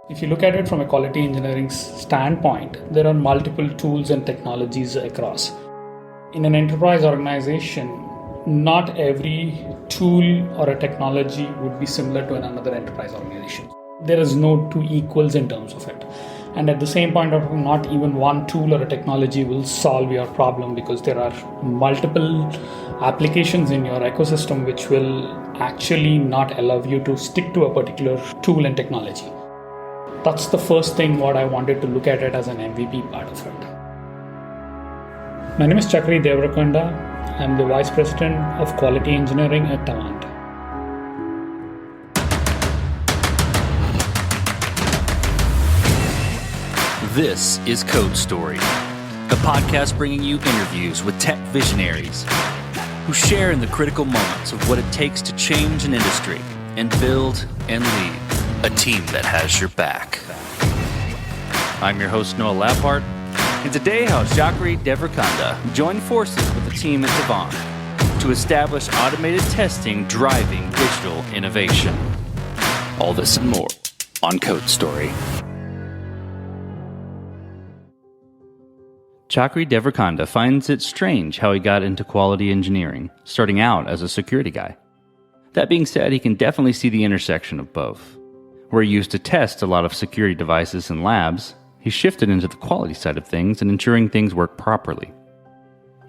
If you look at it from a quality engineering standpoint, there are multiple tools and technologies across. In an enterprise organization, not every tool or a technology would be similar to another enterprise organization. There is no two equals in terms of it. And at the same point of time, not even one tool or a technology will solve your problem, because there are multiple applications in your ecosystem which will actually not allow you to stick to a particular tool and technology. That's the first thing what I wanted to look at it as an MVP part of it. My name is Chakri Devarakonda. I'm the Vice President of Quality Engineering at Tavant. This is Code Story, the podcast bringing you interviews with tech visionaries who share in the critical moments of what it takes to change an industry and build and lead a team that has your back. I'm your host, Noah Laphart, and today how Chakri Devarakonda joined forces with the team at Tavant to establish automated testing driving digital innovation. All this and more on Code Story. Chakri Devarakonda finds it strange how he got into quality engineering, starting out as a security guy. That being said, he can definitely see the intersection of both. Where he used to test a lot of security devices in labs, he shifted into the quality side of things and ensuring things work properly.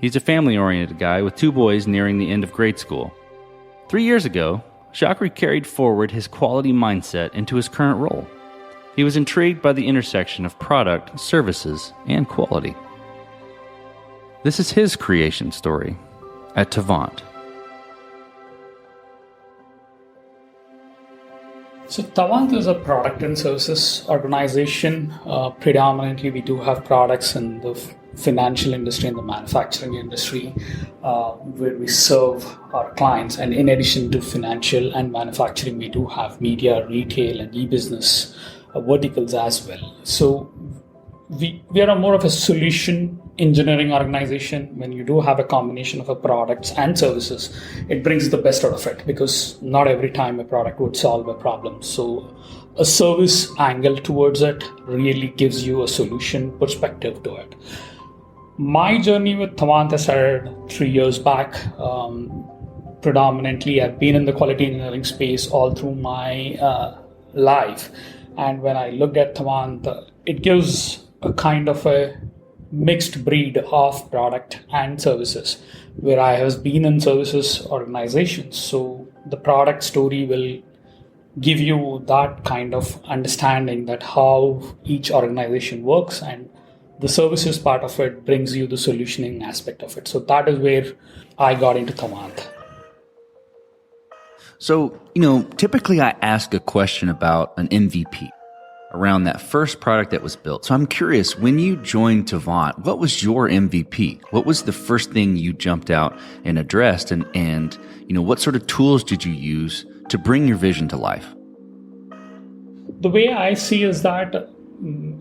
He's a family-oriented guy with 2 boys nearing the end of grade school. 3 years ago, Chakri carried forward his quality mindset into his current role. He was intrigued by the intersection of product, services, and quality. This is his creation story at Tavant. So Tavant is a product and services organization. Predominantly, we do have products in the financial industry and the manufacturing industry, where we serve our clients. And in addition to financial and manufacturing, we do have media, retail, and e-business verticals as well. So we are more of a solution engineering organization. When you do have a combination of products and services, it brings the best out of it, because not every time a product would solve a problem. So a service angle towards it really gives you a solution perspective to it. My journey with Tavant started 3 years back. Predominantly, I've been in the quality engineering space all through my life. And when I looked at Tavant, it gives a kind of a mixed breed of product and services, where I have been in services organizations. So the product story will give you that kind of understanding that how each organization works, and the services part of it brings you the solutioning aspect of it. So that is where I got into Tavant. So, typically I ask a question about an MVP around that first product that was built. So I'm curious, when you joined Tavant, what was your MVP? What was the first thing you jumped out and addressed? And what sort of tools did you use to bring your vision to life? The way I see is that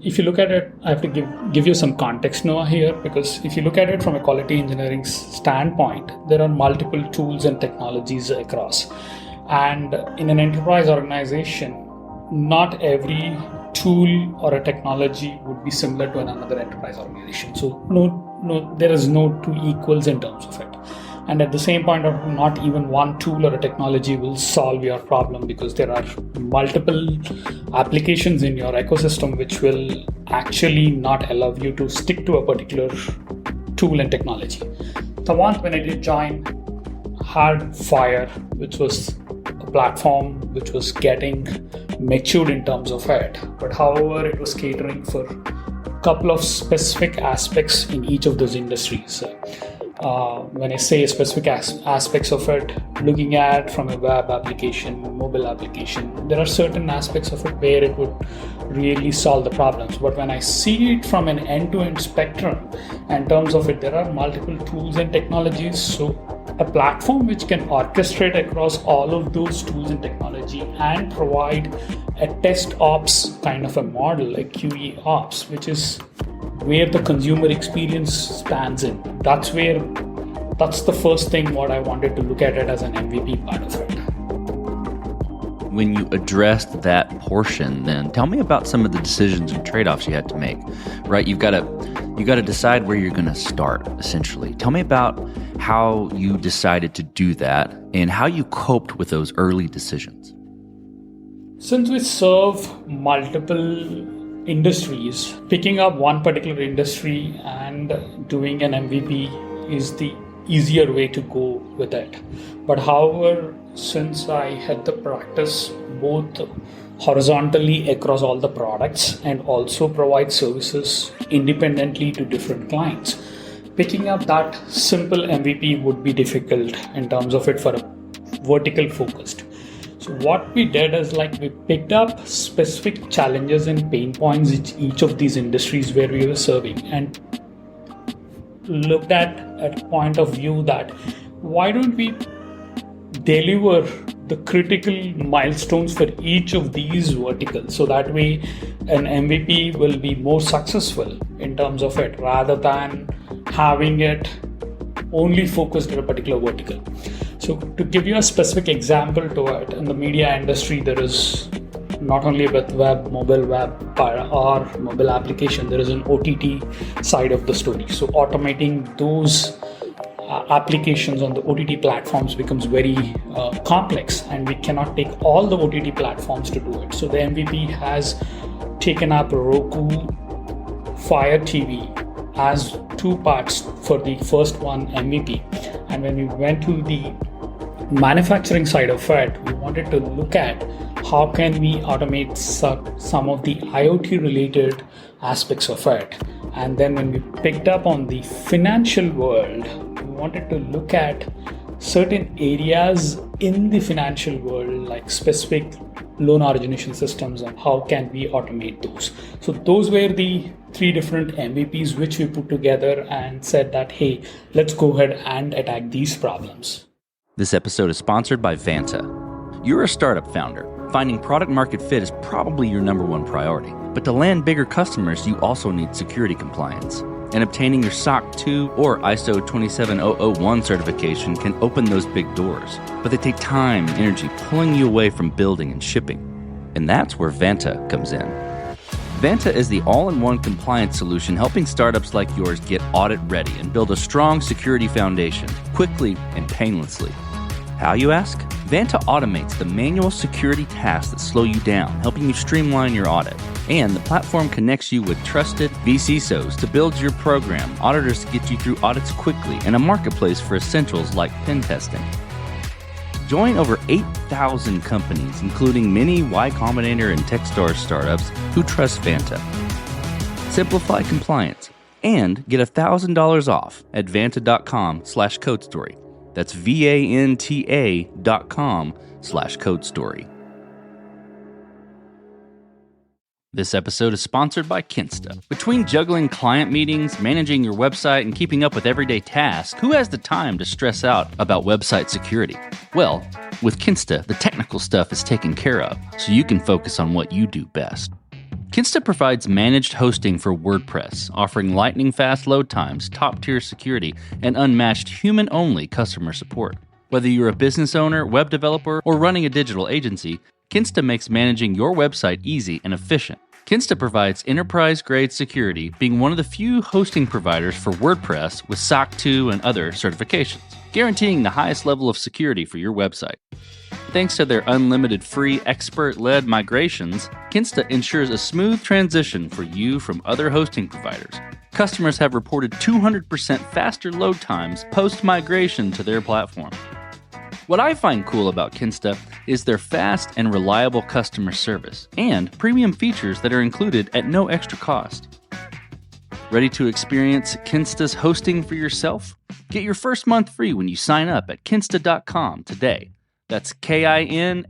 if you look at it, I have to give you some context, Noah, here, because if you look at it from a quality engineering standpoint, there are multiple tools and technologies across. And in an enterprise organization, not every tool or a technology would be similar to another enterprise organization. So no, there is no two equals in terms of it. And at the same point of time, not even one tool or a technology will solve your problem, because there are multiple applications in your ecosystem which will actually not allow you to stick to a particular tool and technology. Tavant, when I did join, had Fire, which was a platform which was getting matured in terms of it. But however, it was catering for a couple of specific aspects in each of those industries. When I say specific aspects of it, looking at from a web application, mobile application, there are certain aspects of it where it would really solve the problems. But when I see it from an end-to-end spectrum, in terms of it, there are multiple tools and technologies. So a platform which can orchestrate across all of those tools and technology and provide a test ops kind of a model, a QE ops, which is where the consumer experience spans in. That's the first thing what I wanted to look at it as an MVP part of it. when you addressed that portion, then tell me about some of the decisions and trade-offs you had to make. Right? You've got to decide where you're going to start, essentially. Tell me about how you decided to do that and how you coped with those early decisions. Since we serve multiple industries, picking up one particular industry and doing an MVP is the easier way to go with it. But however, since I had the practice both horizontally across all the products and also provide services independently to different clients, picking up that simple MVP would be difficult in terms of it for a vertical focused. So what we did is we picked up specific challenges and pain points in each of these industries where we were serving and looked at a point of view that why don't we deliver the critical milestones for each of these verticals, so that way an MVP will be more successful in terms of it rather than having it only focused in a particular vertical. So to give you a specific example to it, in the media industry, there is not only with mobile web or mobile application, there is an OTT side of the story. So automating those applications on the OTT platforms becomes very complex, and we cannot take all the OTT platforms to do it. So the MVP has taken up Roku, Fire TV as two parts for the first one MVP. And when we went to the manufacturing side of it, we wanted to look at how can we automate some of the IoT related aspects of it. And then when we picked up on the financial world, we wanted to look at certain areas in the financial world, like specific loan origination systems, and how can we automate those. So those were the three different MVPs which we put together and said that, hey, let's go ahead and attack these problems. This episode is sponsored by Vanta. You're a startup founder. Finding product market fit is probably your number one priority. But to land bigger customers, you also need security compliance. And obtaining your SOC 2 or ISO 27001 certification can open those big doors. But they take time and energy pulling you away from building and shipping. And that's where Vanta comes in. Vanta is the all-in-one compliance solution helping startups like yours get audit ready and build a strong security foundation quickly and painlessly. How, you ask? Vanta automates the manual security tasks that slow you down, helping you streamline your audit. And the platform connects you with trusted vCISOs to build your program, auditors to get you through audits quickly, and a marketplace for essentials like pen testing. Join over 8,000 companies, including many Y Combinator and Techstars startups who trust Vanta. Simplify compliance and get $1,000 off at vanta.com/codestory. That's VANTA.com/codestory. This episode is sponsored by Kinsta. Between juggling client meetings, managing your website, and keeping up with everyday tasks, who has the time to stress out about website security? Well, with Kinsta, the technical stuff is taken care of, so you can focus on what you do best. Kinsta provides managed hosting for WordPress, offering lightning-fast load times, top-tier security, and unmatched human-only customer support. Whether you're a business owner, web developer, or running a digital agency, Kinsta makes managing your website easy and efficient. Kinsta provides enterprise-grade security, being one of the few hosting providers for WordPress with SOC 2 and other certifications, guaranteeing the highest level of security for your website. Thanks to their unlimited free expert-led migrations, Kinsta ensures a smooth transition for you from other hosting providers. Customers have reported 200% faster load times post-migration to their platform. What I find cool about Kinsta is their fast and reliable customer service and premium features that are included at no extra cost. Ready to experience Kinsta's hosting for yourself? Get your first month free when you sign up at kinsta.com today. That's KINSTA.com.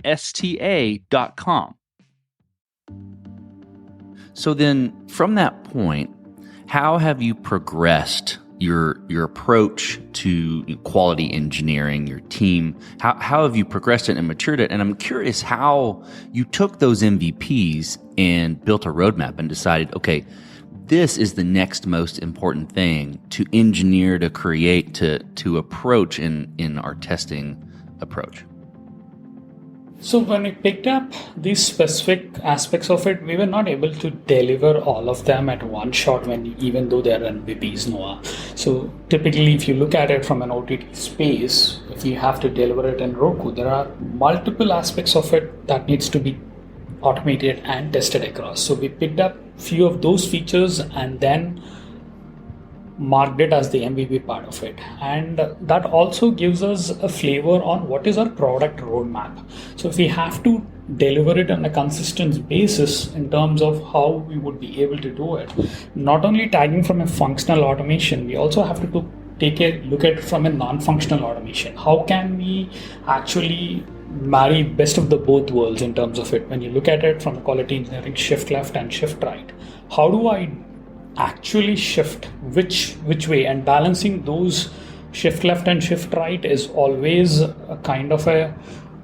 So then, from that point, how have you progressed your approach to quality engineering, your team? How have you progressed it and matured it? And I'm curious how you took those MVPs and built a roadmap and decided, okay, this is the next most important thing to engineer, to create, to approach in our testing approach. So when we picked up these specific aspects of it, we were not able to deliver all of them at one shot even though they're MVPs, Noah. So typically, if you look at it from an OTT space, if you have to deliver it in Roku, there are multiple aspects of it that needs to be automated and tested across. So we picked up few of those features and then marked it as the MVP part of it, and that also gives us a flavor on what is our product roadmap. So if we have to deliver it on a consistent basis in terms of how we would be able to do it, not only tagging from a functional automation, we also have to take a look at it from a non-functional automation. How can we actually marry best of the both worlds in terms of it? When you look at it from a quality engineering shift left and shift right, how do I actually shift which way, and balancing those shift left and shift right is always a kind of a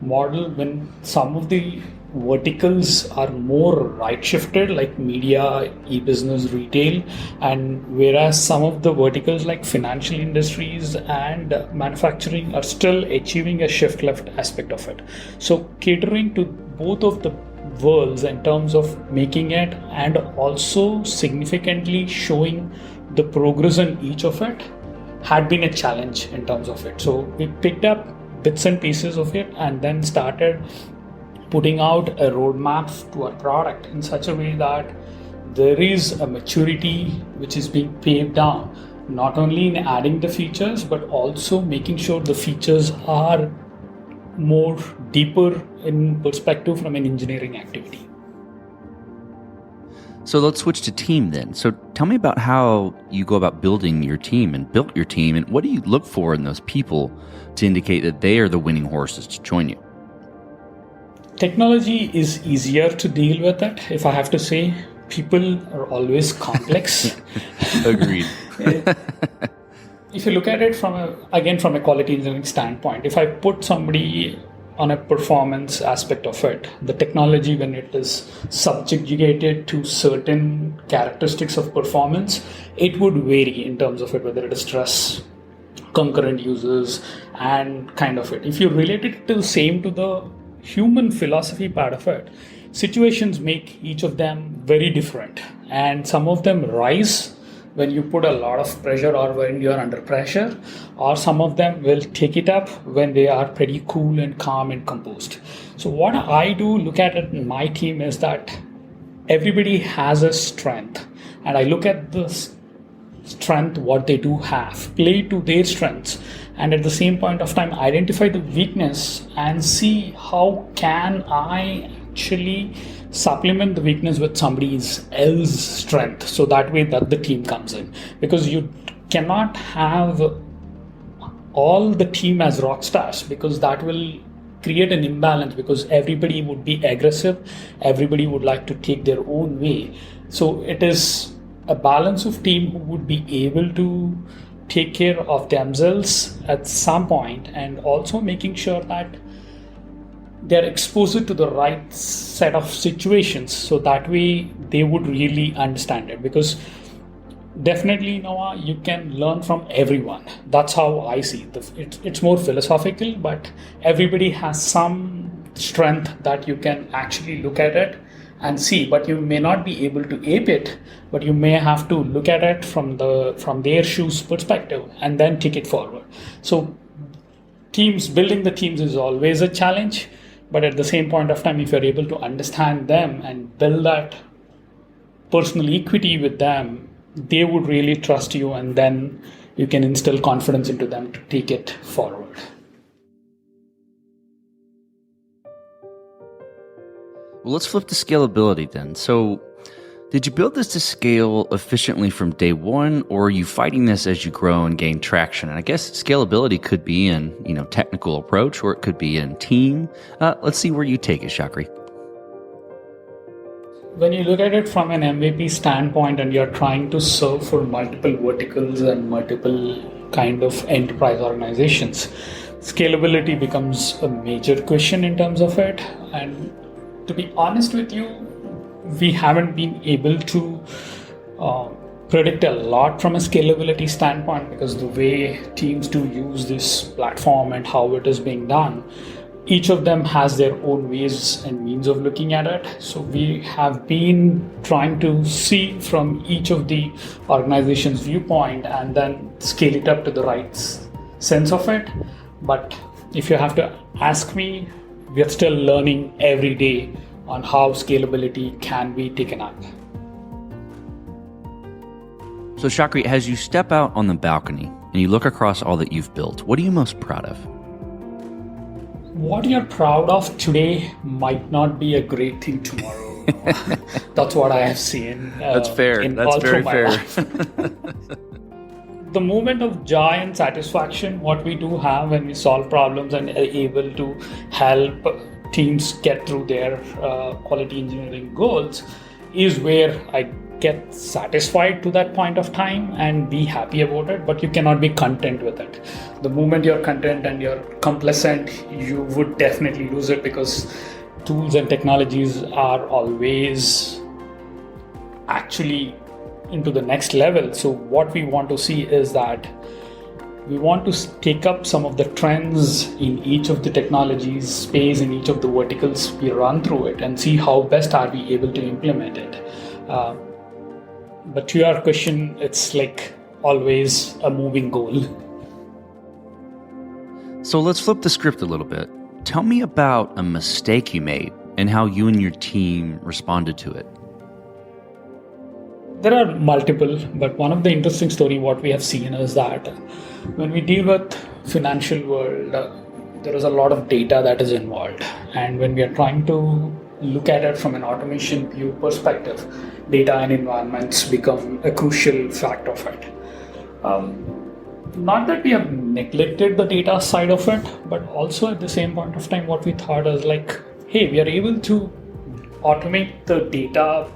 model when some of the verticals are more right shifted, like media, e-business, retail, and whereas some of the verticals like financial industries and manufacturing are still achieving a shift left aspect of it. So catering to both of the worlds in terms of making it and also significantly showing the progress in each of it had been a challenge in terms of it. So we picked up bits and pieces of it and then started putting out a roadmap to our product in such a way that there is a maturity which is being paved down, not only in adding the features but also making sure the features are more deeper in perspective from an engineering activity. So let's switch to team then. So tell me about how you go about building your team and built your team, and what do you look for in those people to indicate that they are the winning horses to join you? Technology is easier to deal with it, if I have to say. People are always complex. Agreed. If you look at it from a quality engineering standpoint, if I put somebody on a performance aspect of it, the technology, when it is subjugated to certain characteristics of performance, it would vary in terms of it, whether it is stress, concurrent users, and kind of it. If you relate it to the same to the human philosophy part of it, situations make each of them very different, and some of them rise when you put a lot of pressure or when you're under pressure, or some of them will take it up when they are pretty cool and calm and composed. So what I do look at it in my team is that everybody has a strength, and I look at the strength, what they do have, play to their strengths, and at the same point of time identify the weakness and see how can I actually supplement the weakness with somebody else's strength, so that way that the team comes in. Because you cannot have all the team as rock stars, because that will create an imbalance, because everybody would be aggressive, everybody would like to take their own way. So it is a balance of team who would be able to take care of themselves at some point, and also making sure that they're exposed to the right set of situations, so that way they would really understand it. Because definitely, Noah, you can learn from everyone. That's how I see it. It's more philosophical, but everybody has some strength that you can actually look at it and see, but you may not be able to ape it, but you may have to look at it from their shoes perspective and then take it forward. So building the teams is always a challenge, but at the same point of time, if you're able to understand them and build that personal equity with them, they would really trust you, and then you can instill confidence into them to take it forward. Well, let's flip to scalability then. So did you build this to scale efficiently from day one, or are you fighting this as you grow and gain traction? And I guess scalability could be in, technical approach, or it could be in team. Let's see where you take it, Chakri. When you look at it from an MVP standpoint and you're trying to serve for multiple verticals and multiple kind of enterprise organizations, scalability becomes a major question in terms of it. And to be honest with you, we haven't been able to predict a lot from a scalability standpoint, because the way teams do use this platform and how it is being done, each of them has their own ways and means of looking at it. So we have been trying to see from each of the organization's viewpoint and then scale it up to the right sense of it. But if you have to ask me, we are still learning every day on how scalability can be taken up. So Chakri, as you step out on the balcony and you look across all that you've built, what are you most proud of? What you're proud of today might not be a great thing tomorrow. That's what I have seen. That's fair. That's very fair. The moment of joy and satisfaction, what we do have when we solve problems and are able to help teams get through their quality engineering goals, is where I get satisfied to that point of time and be happy about it, but you cannot be content with it. The moment you're content and you're complacent, you would definitely lose it, because tools and technologies are always actually into the next level. So what we want to see is that we want to take up some of the trends in each of the technologies space, in each of the verticals we run through it, and see how best are we able to implement it. But to your question, it's like always a moving goal. So let's flip the script a little bit. Tell me about a mistake you made and how you and your team responded to it. There are multiple, but one of the interesting story what we have seen is that when we deal with financial world, there is a lot of data that is involved. And when we are trying to look at it from an automation view perspective, data and environments become a crucial fact of it. Not that we have neglected the data side of it, but also at the same point of time, what we thought is like, hey, we are able to automate the data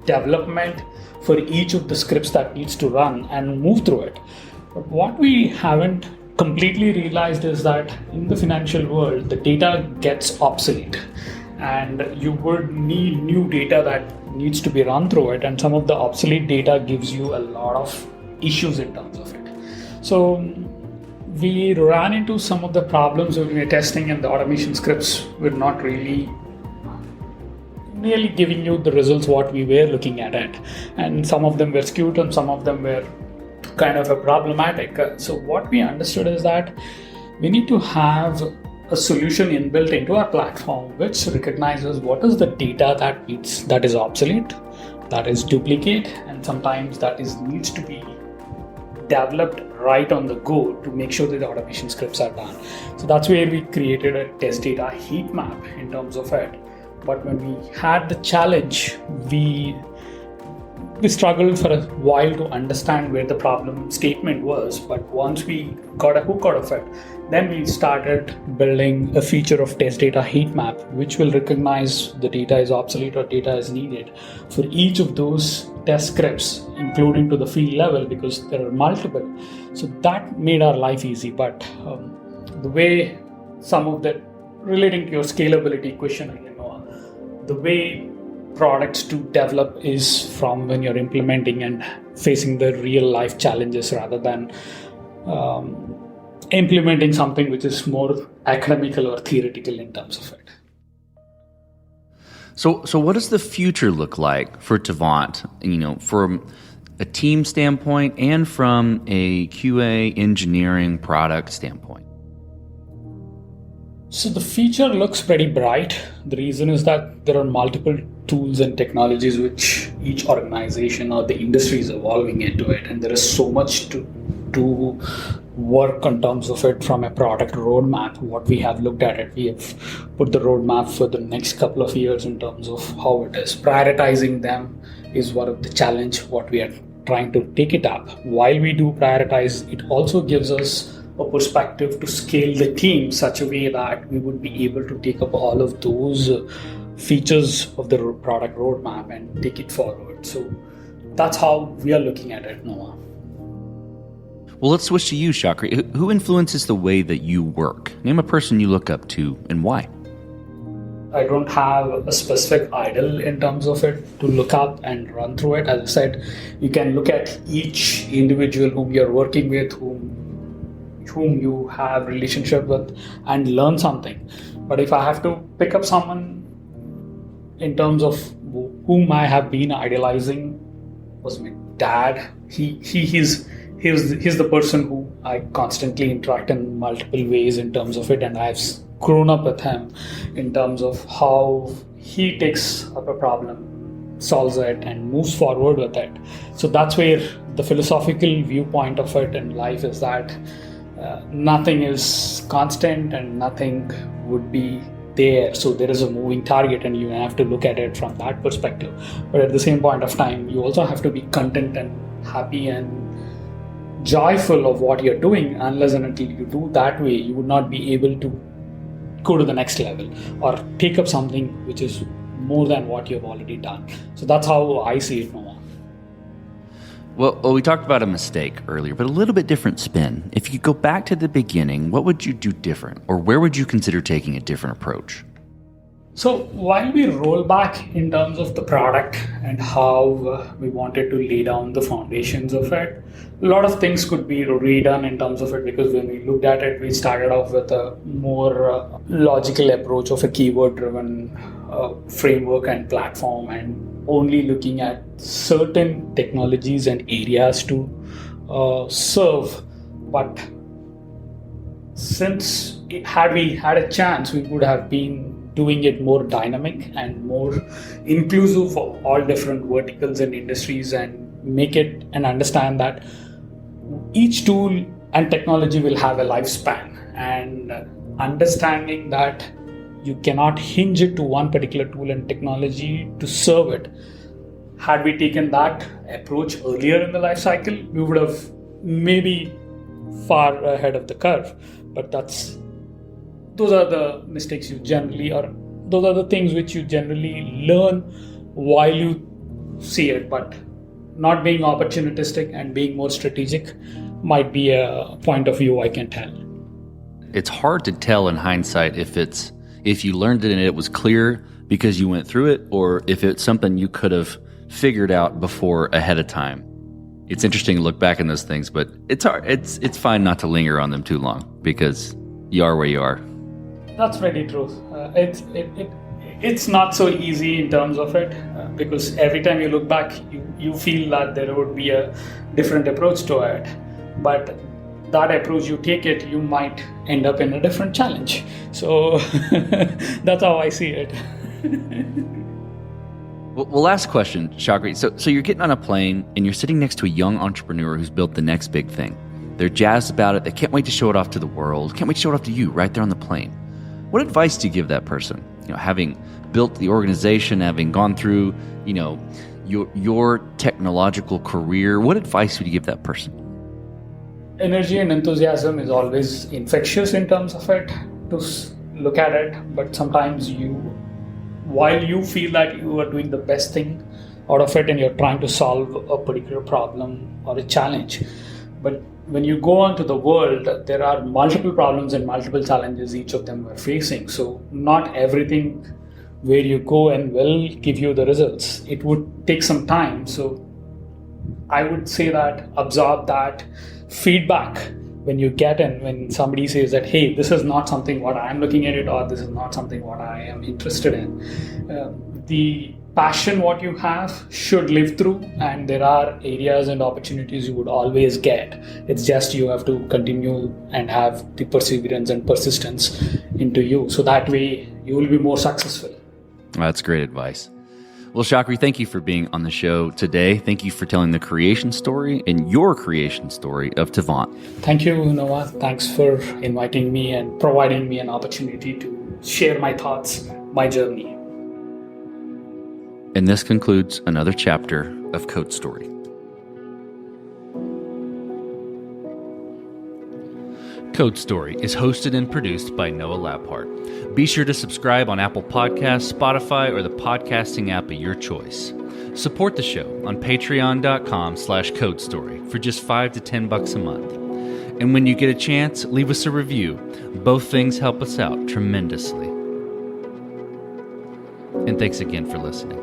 development for each of the scripts that needs to run and move through it. But what we haven't completely realized is that in the financial world, the data gets obsolete, and you would need new data that needs to be run through it, and some of the obsolete data gives you a lot of issues in terms of it. So we ran into some of the problems when we were testing, and the automation scripts were not really giving you the results what we were looking at it, and some of them were skewed and some of them were kind of a problematic. So what we understood is that we need to have a solution inbuilt into our platform which recognizes what is the data that is obsolete, that is duplicate, and sometimes that needs to be developed right on the go to make sure that the automation scripts are done. So that's where we created a test data heat map in terms of it. But when we had the challenge, we struggled for a while to understand where the problem statement was. But once we got a hook out of it, then we started building a feature of test data heat map, which will recognize the data is obsolete or data is needed for each of those test scripts, including to the field level, because there are multiple. So that made our life easy. But the way some of that, relating to your scalability question, the way products to develop is from when you're implementing and facing the real life challenges rather than implementing something which is more academical or theoretical in terms of it. So what does the future look like for Devant, from a team standpoint and from a QA engineering product standpoint? So the future looks pretty bright. The reason is that there are multiple tools and technologies which each organization or the industry is evolving into it, and there is so much to work in terms of it from a product roadmap. What we have looked at it, we have put the roadmap for the next couple of years in terms of how it is. Prioritizing them is one of the challenge what we are trying to take it up. While we do prioritize, it also gives us a perspective to scale the team such a way that we would be able to take up all of those features of the product roadmap and take it forward. So that's how we are looking at it, Noah. Well, let's switch to you, Chakri. Who influences the way that you work? Name a person you look up to and why. I don't have a specific idol in terms of it to look up and run through it. As I said, you can look at each individual whom you're working with, whom you have relationship with and learn something. But if I have to pick up someone in terms of whom I have been idolizing, was my dad. He's the person who I constantly interact in multiple ways in terms of it, and I've grown up with him in terms of how he takes up a problem, solves it, and moves forward with it. So that's where the philosophical viewpoint of it in life is that nothing is constant and nothing would be there. So there is a moving target, and you have to look at it from that perspective. But at the same point of time, you also have to be content and happy and joyful of what you're doing. Unless and until you do that way, you would not be able to go to the next level or take up something which is more than what you've already done. So that's how I see it, Noah. Well, we talked about a mistake earlier, but a little bit different spin. If you go back to the beginning, what would you do different? Or where would you consider taking a different approach? So while we roll back in terms of the product and how we wanted to lay down the foundations of it, a lot of things could be redone in terms of it, because when we looked at it, we started off with a more logical approach of a keyword-driven framework and platform, and only looking at certain technologies and areas to serve. But since had we had a chance, we would have been doing it more dynamic and more inclusive for all different verticals and industries, and make it and understand that each tool and technology will have a lifespan, and understanding that you cannot hinge it to one particular tool and technology to serve it. Had we taken that approach earlier in the life cycle, we would have maybe far ahead of the curve. But those are the mistakes you generally, or those are the things which you generally learn while you see it. But not being opportunistic and being more strategic might be a point of view I can tell. It's hard to tell in hindsight if you learned it and it was clear because you went through it, or if it's something you could have figured out before ahead of time. It's interesting to look back on those things, but it's hard. It's fine not to linger on them too long, because you are where you are. That's very true. It's not so easy in terms of it, because every time you look back, you feel that there would be a different approach to it. But that approach you take it, you might end up in a different challenge. So that's how I see it. Well, last question, Chakri. So you're getting on a plane and you're sitting next to a young entrepreneur who's built the next big thing. They're jazzed about it. They can't wait to show it off to the world. Can't wait to show it off to you right there on the plane. What advice do you give that person? Having built the organization, having gone through, your technological career, what advice would you give that person? Energy and enthusiasm is always infectious in terms of it, to look at it. But sometimes while you feel that you are doing the best thing out of it and you're trying to solve a particular problem or a challenge, but when you go onto the world, there are multiple problems and multiple challenges each of them are facing. So not everything where you go and will give you the results. It would take some time. So I would say that absorb that feedback when you get in, when somebody says that, hey, this is not something what I'm looking at it, or this is not something what I am interested in. The passion what you have should live through, and there are areas and opportunities you would always get. It's just you have to continue and have the perseverance and persistence into you, so that way you will be more successful. That's great advice. Well, Chakri, thank you for being on the show today. Thank you for telling the creation story and your creation story of Tavant. Thank you, Noah. Thanks for inviting me and providing me an opportunity to share my thoughts, my journey. And this concludes another chapter of Code Story. Code Story is hosted and produced by Noah Labhart. Be sure to subscribe on Apple Podcasts, Spotify, or the podcasting app of your choice. Support the show on patreon.com/codestory for just $5 to $10 a month. And when you get a chance, leave us a review. Both things help us out tremendously. And thanks again for listening.